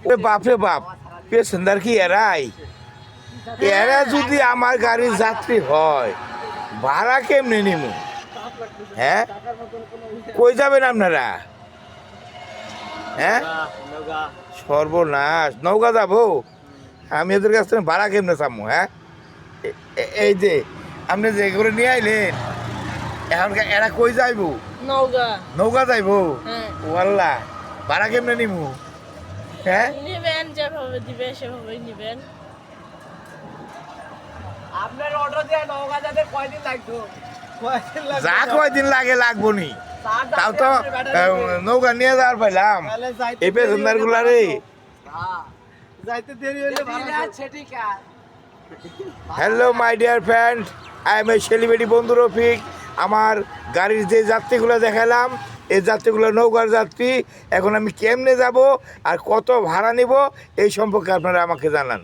ওরে বাপরে বাপ, প্যাসেঞ্জার কি এরাই? এরা যদি আমার গাড়ির যাত্রী হয় ভাড়া কেমনে নিমু? হ্যাঁ, কই যাবেন আপনারা? হ্যাঁ, সর্বনাশ, নৌকা যাবো? আমি এদের কাছ থেকে ভাড়া কেমনে চামু? হ্যাঁ, এই যে আপনি যে করে নিয়ে আইলেন, এখন এরা কই যাইবো? নৌকা। নৌকা যাইবো? হ্যাঁ। ওয়াল্লা, ভাড়া কেমনে নিমু? হ্যাঁ, নিবেন যেভাবে দিবে সেভাবেই নিবেন। আপনার অর্ডার দিয়ে নৌকা যাতে কয়দিন লাগতো? যা কয়দিন লাগে লাগবো নি, তাও তো নৌকা নিয়ে যাওয়ার পাইলাম এই প্যাসেঞ্জার গুলা রে। যাইতে দেরি হলে hello my dear friend, I M A celebrity বন্ধু রফিক। আমার গাড়ির যে যাত্রীগুলো দেখালাম, এই যাত্রীগুলো নৌকার যাত্রী। এখন আমি কেমনে যাব আর কত ভাড়া নিব এই সম্পর্কে আপনারা আমাকে জানান।